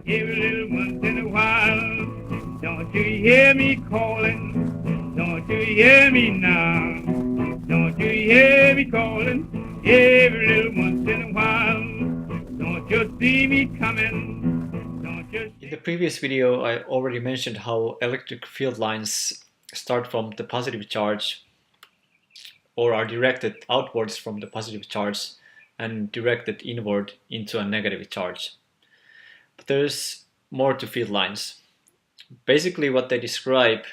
every little once in a while. Don't you hear me calling? Don't you hear me now? Don't you hear me calling? Every little once in a while. Don't you see me coming? Don't you? In the previous video, I already mentioned how electric field lines start from the positive charge or are directed outwards from the positive charge and directed inward into a negative charge. But there's more to field lines. Basically what they describe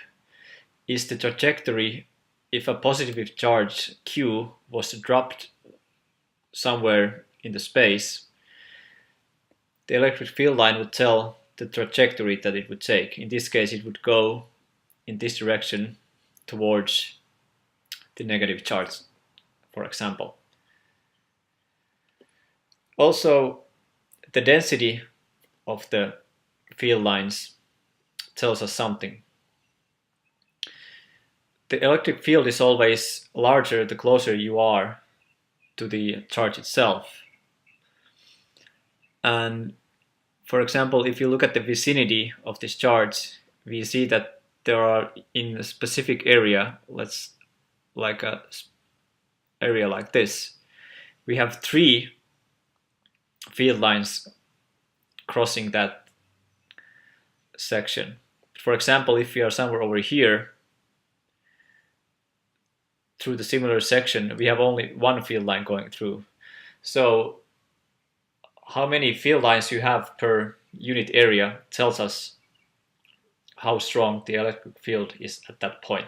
is the trajectory if a positive charge Q was dropped somewhere in the space. The electric field line would tell the trajectory that it would take. In this case it would go in this direction towards the negative charge, for example. Also, the density of the field lines tells us something. The electric field is always larger the closer you are to the charge itself. And for example, if you look at the vicinity of this charge, we see that there are in a specific area, like a area like this, we have 3 field lines crossing that section. For example, if we are somewhere over here through the similar section, we have only 1 field line going through. So how many field lines you have per unit area tells us how strong the electric field is at that point.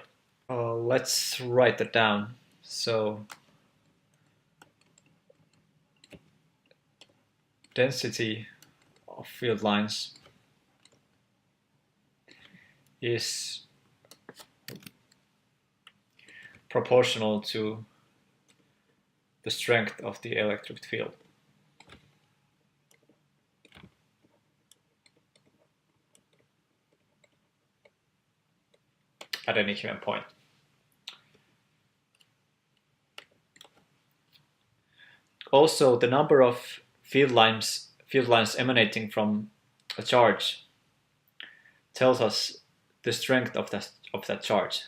Let's write that down. So density of field lines is proportional to the strength of the electric field. At any given point. Also, the number of field lines emanating from a charge tells us the strength of that charge.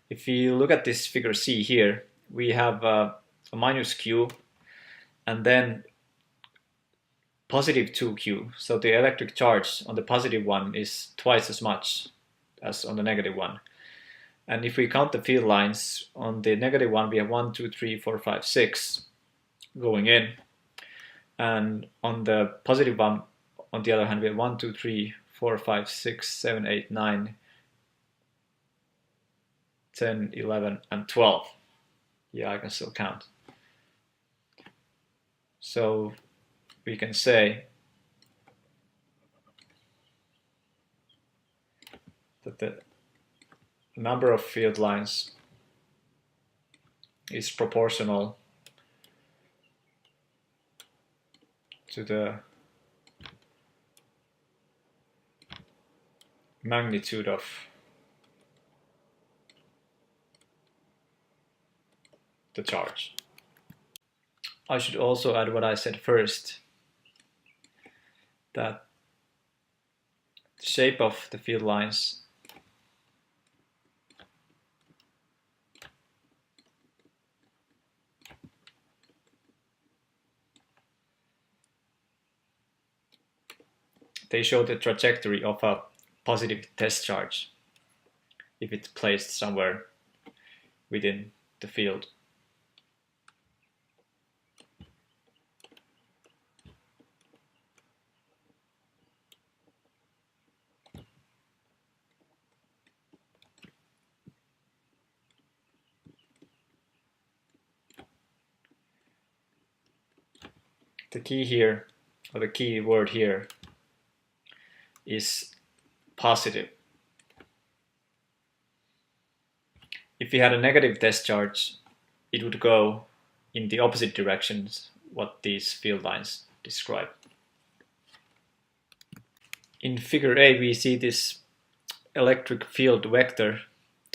If you look at this figure C here, we have a minus Q and then positive 2Q. So the electric charge on the positive one is twice as much as on the negative one. And if we count the field lines, on the negative one we have 1, 2, 3, 4, 5, 6 going in. And on the positive one, on the other hand, we have 1, 2, 3, 4, 5, 6, 7, 8, 9, 10, 11, and 12. Yeah, I can still count. So we can say that the number of field lines is proportional to the magnitude of the charge. I should also add what I said first, that the shape of the field lines they show the trajectory of a positive test charge if it's placed somewhere within the field. The key here, or the key word here, is positive. If we had a negative test charge, it would go in the opposite directions what these field lines describe. In figure A we see this electric field vector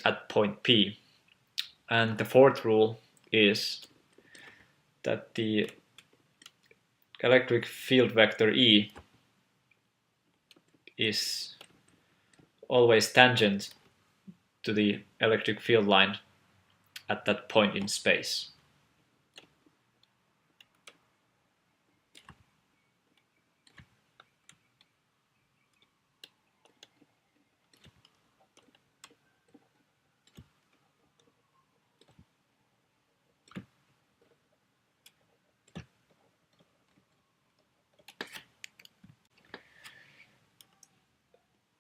at point P, and the fourth rule is that the electric field vector E is always tangent to the electric field line at that point in space.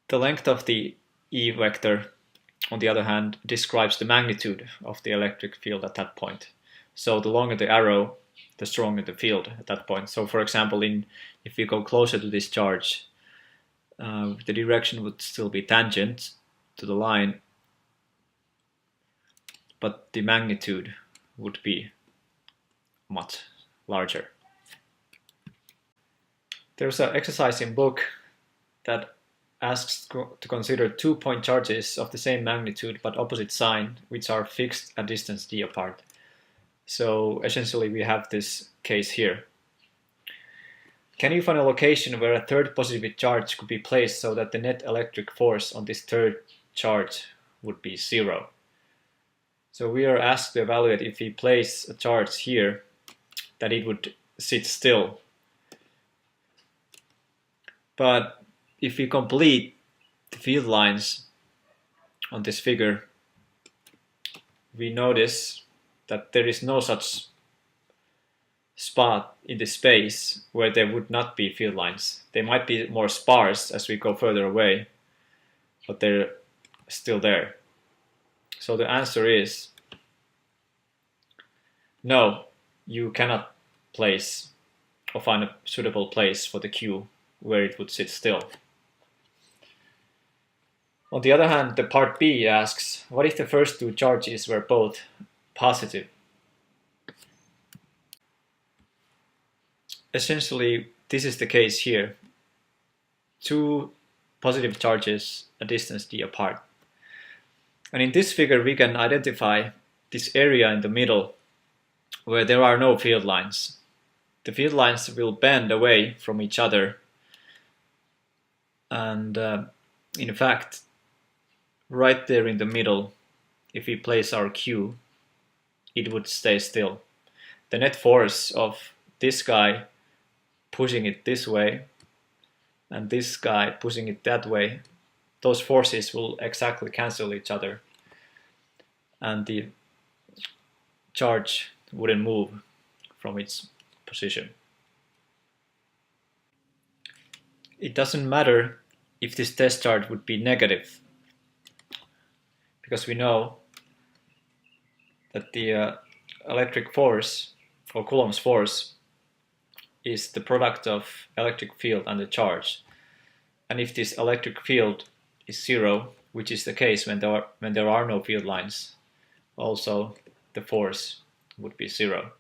The length of the E vector, on the other hand, describes the magnitude of the electric field at that point. So the longer the arrow, the stronger the field at that point. So for example, if we go closer to this charge, the direction would still be tangent to the line, but the magnitude would be much larger. There's an exercise in book that asks to consider 2-point charges of the same magnitude but opposite sign, which are fixed a distance d apart. So essentially we have this case here. Can you find a location where a third positive charge could be placed so that the net electric force on this third charge would be 0? So we are asked to evaluate if we place a charge here, that it would sit still. But if we complete the field lines on this figure, we notice that there is no such spot in the space where there would not be field lines. They might be more sparse as we go further away, but they're still there. So the answer is no, you cannot place or find a suitable place for the Q where it would sit still. On the other hand, the part B asks, what if the first two charges were both positive? Essentially, this is the case here. Two positive charges a distance d apart. And in this figure, we can identify this area in the middle where there are no field lines. The field lines will bend away from each other. And in fact, right there in the middle, if we place our Q, it would stay still. The net force of this guy pushing it this way and this guy pushing it that way, those forces will exactly cancel each other and the charge wouldn't move from its position. It doesn't matter if this test charge would be negative, because we know that the electric force, or Coulomb's force, is the product of electric field and the charge. And if this electric field is 0, which is the case when there are no field lines, also the force would be 0.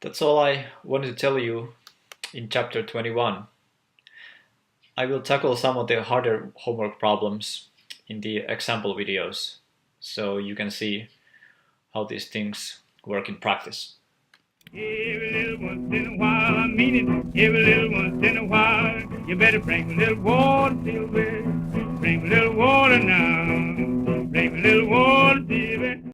That's all I wanted to tell you in chapter 21. I will tackle some of the harder homework problems in the example videos, so you can see how these things work in practice. Every little once in a while, I mean it, every little once in a while, you better bring a little water, Silver. Bring a little water now, bring a little water, Silver.